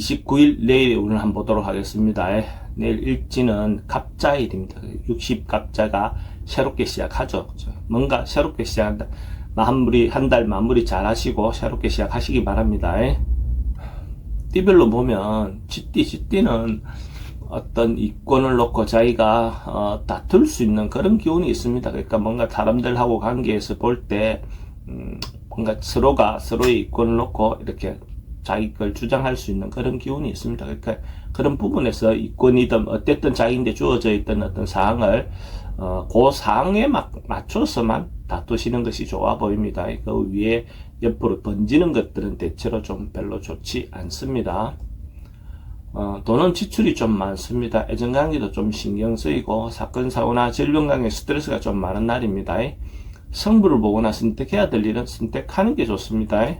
29일 내일 오늘 한번 보도록 하겠습니다. 내일 일지는 갑자일입니다. 60갑자가 새롭게 시작하죠. 뭔가 새롭게 시작한다. 한 달 마무리 잘 하시고 새롭게 시작하시기 바랍니다. 띠별로 보면 GT는 어떤 이권을 놓고 자기가 다툴 수 있는 그런 기운이 있습니다. 그러니까 뭔가 사람들하고 관계에서 볼 때 뭔가 서로가 서로의 이권을 놓고 이렇게 자기 걸 주장할 수 있는 그런 기운이 있습니다. 그러니까 그런 부분에서 이권이든 어쨌든 자기인데 주어져 있던 어떤 사항을 그 사항에 맞춰서만 다투시는 것이 좋아 보입니다. 그 위에 옆으로 던지는 것들은 대체로 좀 별로 좋지 않습니다. 돈은 지출이 좀 많습니다. 애정관계도 좀 신경 쓰이고 사건 사고나 질병관계 스트레스가 좀 많은 날입니다. 성부를 보거나 선택해야 될 일은 선택하는 게 좋습니다.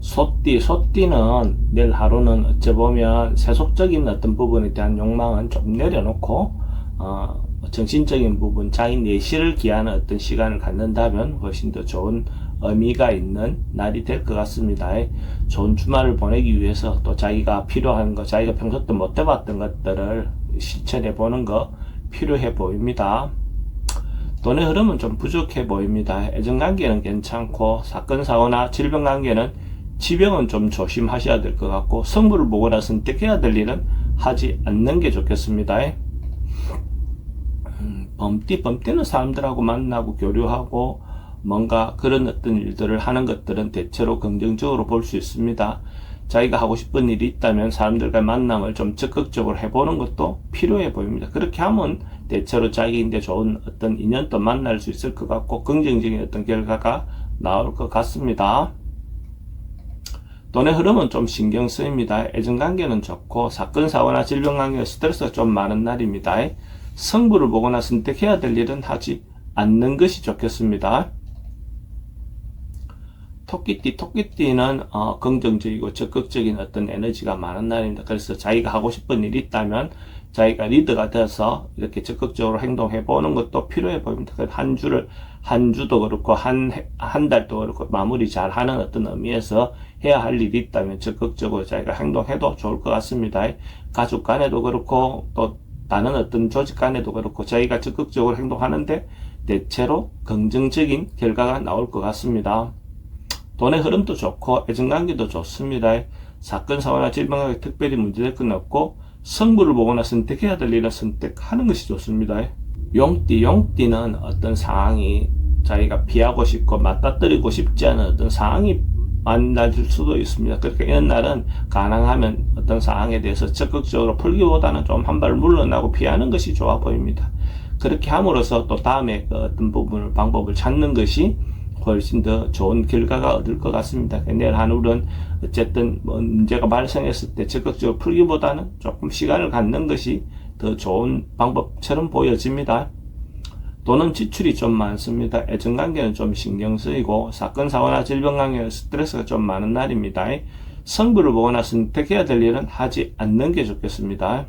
소띠는 내일 하루는 어찌 보면 세속적인 어떤 부분에 대한 욕망은 좀 내려놓고 정신적인 부분, 자기 내실을 기하는 어떤 시간을 갖는다면 훨씬 더 좋은 의미가 있는 날이 될 것 같습니다. 좋은 주말을 보내기 위해서 또 자기가 필요한 거, 자기가 평소 때 못 해봤던 것들을 실천해 보는 거 필요해 보입니다. 돈의 흐름은 좀 부족해 보입니다. 애정관계는 괜찮고 사건 사고나 질병관계는 지병은 좀 조심하셔야 될 것 같고 성부를 보거나 선택해야 될 일은 하지 않는 게 좋겠습니다. 범띠는 사람들하고 만나고 교류하고 뭔가 그런 어떤 일들을 하는 것들은 대체로 긍정적으로 볼 수 있습니다. 자기가 하고 싶은 일이 있다면 사람들과 만남을 좀 적극적으로 해보는 것도 필요해 보입니다. 그렇게 하면 대체로 자기인데 좋은 어떤 인연도 만날 수 있을 것 같고 긍정적인 어떤 결과가 나올 것 같습니다. 돈의 흐름은 좀 신경 쓰입니다. 애정관계는 좋고 사건 사고나 질병관계 스트레스가 좀 많은 날입니다. 성부를 보거나 선택해야 될 일은 하지 않는 것이 좋겠습니다. 토끼띠는 긍정적이고 적극적인 어떤 에너지가 많은 날입니다. 그래서 자기가 하고 싶은 일이 있다면 자기가 리더가 돼서 이렇게 적극적으로 행동해 보는 것도 필요해 보입니다. 한 주도 그렇고 한 달도 그렇고 마무리 잘 하는 어떤 의미에서 해야 할 일이 있다면 적극적으로 자기가 행동해도 좋을 것 같습니다. 가족 간에도 그렇고 또 다른 어떤 조직 간에도 그렇고 자기가 적극적으로 행동하는데 대체로 긍정적인 결과가 나올 것 같습니다. 돈의 흐름도 좋고 애정관계도 좋습니다. 사건 사고나 질병관계 특별히 문제될 건 없고 성부를 보거나 선택해야 될 일은 선택하는 것이 좋습니다. 용띠는 어떤 상황이 자기가 피하고 싶고 맞닥뜨리고 싶지 않은 어떤 상황이 만나질 수도 있습니다. 그러니까 이런 날은 가능하면 어떤 상황에 대해서 적극적으로 풀기보다는 좀 한 발 물러나고 피하는 것이 좋아 보입니다. 그렇게 함으로써 또 다음에 그 어떤 방법을 찾는 것이 훨씬 더 좋은 결과가 얻을 것 같습니다. 내일 하루는 어쨌든 문제가 발생했을 때 적극적으로 풀기보다는 조금 시간을 갖는 것이 더 좋은 방법처럼 보여집니다. 돈은 지출이 좀 많습니다. 애정관계는 좀 신경 쓰이고 사건 사고나 질병관계 스트레스가 좀 많은 날입니다. 성부를 보거나 선택해야 될 일은 하지 않는 게 좋겠습니다.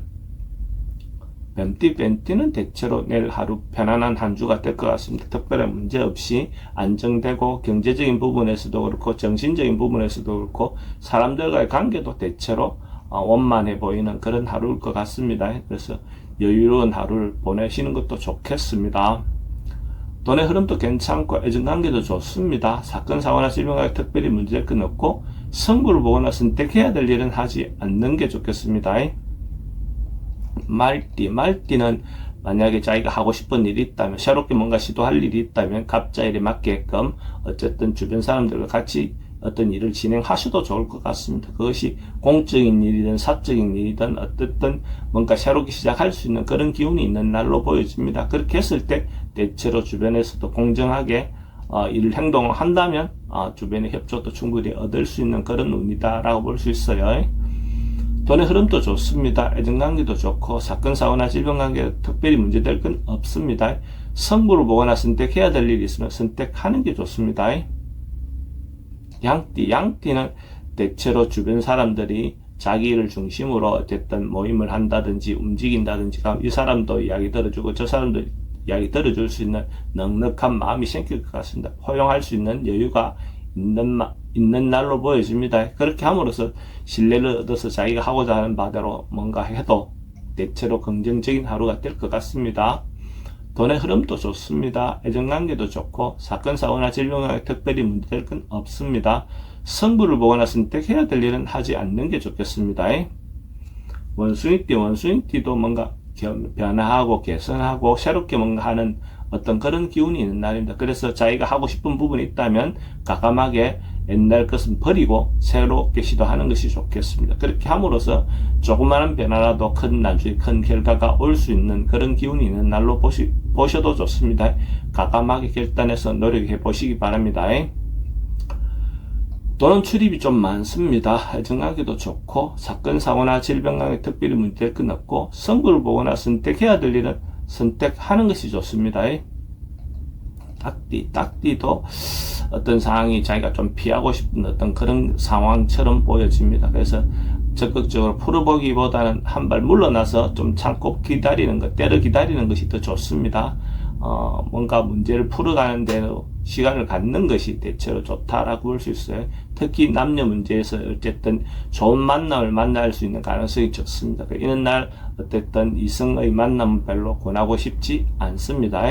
뱀띠는 대체로 내일 하루 편안한 한 주가 될 것 같습니다. 특별한 문제 없이 안정되고 경제적인 부분에서도 그렇고 정신적인 부분에서도 그렇고 사람들과의 관계도 대체로 원만해 보이는 그런 하루일 것 같습니다. 그래서 여유로운 하루를 보내시는 것도 좋겠습니다. 돈의 흐름도 괜찮고 애정관계도 좋습니다. 사건 사고나 질병관계 특별히 문제될 건 없고 성부를 보거나 선택해야 될 일은 하지 않는 게 좋겠습니다. 말띠는 만약에 자기가 하고 싶은 일이 있다면 새롭게 뭔가 시도할 일이 있다면 갑자일에 맞게끔 어쨌든 주변 사람들과 같이 어떤 일을 진행하셔도 좋을 것 같습니다. 그것이 공적인 일이든 사적인 일이든 어쨌든 뭔가 새롭게 시작할 수 있는 그런 기운이 있는 날로 보여집니다. 그렇게 했을 때 대체로 주변에서도 공정하게 행동을 한다면 주변의 협조도 충분히 얻을 수 있는 그런 운이다 라고 볼 수 있어요. 돈의 흐름도 좋습니다. 애정관계도 좋고 사건 사고나 질병관계 특별히 문제될 건 없습니다. 성부를 보거나 선택해야 될 일이 있으면 선택하는 게 좋습니다. 양띠는 대체로 주변 사람들이 자기 일을 중심으로 어쨌든 모임을 한다든지 움직인다든지 이 사람도 이야기 들어주고 저 사람도 이야기 들어줄 수 있는 넉넉한 마음이 생길 것 같습니다. 허용할 수 있는 여유가 있는 날로 보여집니다. 그렇게 함으로써 신뢰를 얻어서 자기가 하고자 하는 바대로 뭔가 해도 대체로 긍정적인 하루가 될 것 같습니다. 돈의 흐름도 좋습니다. 애정관계도 좋고 사건, 사고나 질병에 특별히 문제될 건 없습니다. 성부를 보거나 선택해야 될 일은 하지 않는 게 좋겠습니다. 원숭이띠도 뭔가 변화하고 개선하고 새롭게 뭔가 하는 어떤 그런 기운이 있는 날입니다. 그래서 자기가 하고 싶은 부분이 있다면 과감하게 옛날 것은 버리고 새롭게 시도하는 것이 좋겠습니다. 그렇게 함으로써 조그마한 변화라도 나중에 큰 결과가 올 수 있는 그런 기운이 있는 날로 보셔도 좋습니다. 과감하게 결단해서 노력해 보시기 바랍니다. 돈은 출입이 좀 많습니다. 애정관계도 좋고 사건, 사고나 질병강에 특별히 문제될 건 없고 성부를 보거나 선택해야 될 일은 선택하는 것이 좋습니다. 딱띠도 어떤 상황이 자기가 좀 피하고 싶은 어떤 그런 상황처럼 보여집니다. 그래서 적극적으로 풀어보기보다는 한 발 물러나서 좀 참고 기다리는 것, 때려 기다리는 것이 더 좋습니다. 뭔가 문제를 풀어가는 대로 시간을 갖는 것이 대체로 좋다라고 볼 수 있어요. 특히 남녀 문제에서 어쨌든 좋은 만남을 만날 수 있는 가능성이 적습니다. 이런 날 어쨌든 이성의 만남은 별로 권하고 싶지 않습니다.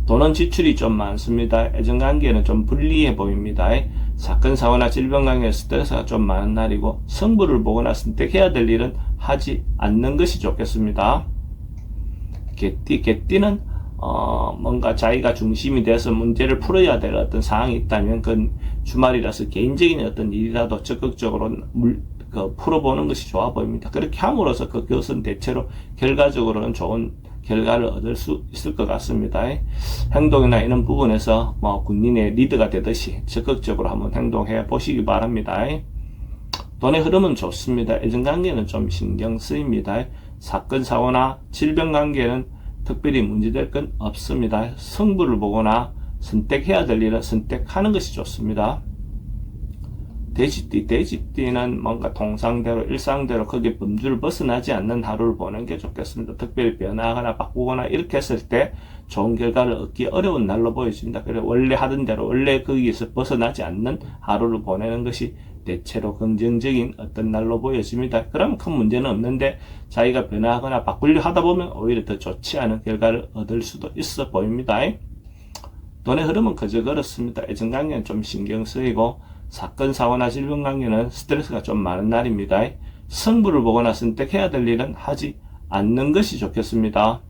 돈은 지출이 좀 많습니다. 애정관계는 좀 불리해 보입니다. 사건, 사고나 질병관계 스트레스가 좀 많은 날이고 성부를 보거나 선택해야 될 일은 하지 않는 것이 좋겠습니다. 개띠는 뭔가 자기가 중심이 돼서 문제를 풀어야 될 어떤 상황이 있다면 그건 주말이라서 개인적인 어떤 일이라도 적극적으로 풀어보는 것이 좋아 보입니다. 그렇게 함으로써 그것은 대체로 결과적으로는 좋은 결과를 얻을 수 있을 것 같습니다. 행동이나 이런 부분에서 군인의 리더가 되듯이 적극적으로 한번 행동해 보시기 바랍니다. 돈의 흐름은 좋습니다. 애정관계는 좀 신경 쓰입니다. 사건, 사고나 질병관계는 특별히 문제될 건 없습니다. 성부를 보거나 선택해야 될 일은 선택하는 것이 좋습니다. 돼지띠는 뭔가 통상대로 일상대로 거기에 범주를 벗어나지 않는 하루를 보는 게 좋겠습니다. 특별히 변화하거나 바꾸거나 이렇게 했을 때 좋은 결과를 얻기 어려운 날로 보여집니다. 그래서 원래 하던 대로 원래 거기에서 벗어나지 않는 하루를 보내는 것이 대체로 긍정적인 어떤 날로 보여집니다. 그러면 큰 문제는 없는데 자기가 변화하거나 바꾸려 하다 보면 오히려 더 좋지 않은 결과를 얻을 수도 있어 보입니다. 돈의 흐름은 그저 그렇습니다. 애정관계는 좀 신경 쓰이고 사건, 사고나 질병관계는 스트레스가 좀 많은 날입니다. 성부를 보거나 선택해야 될 일은 하지 않는 것이 좋겠습니다.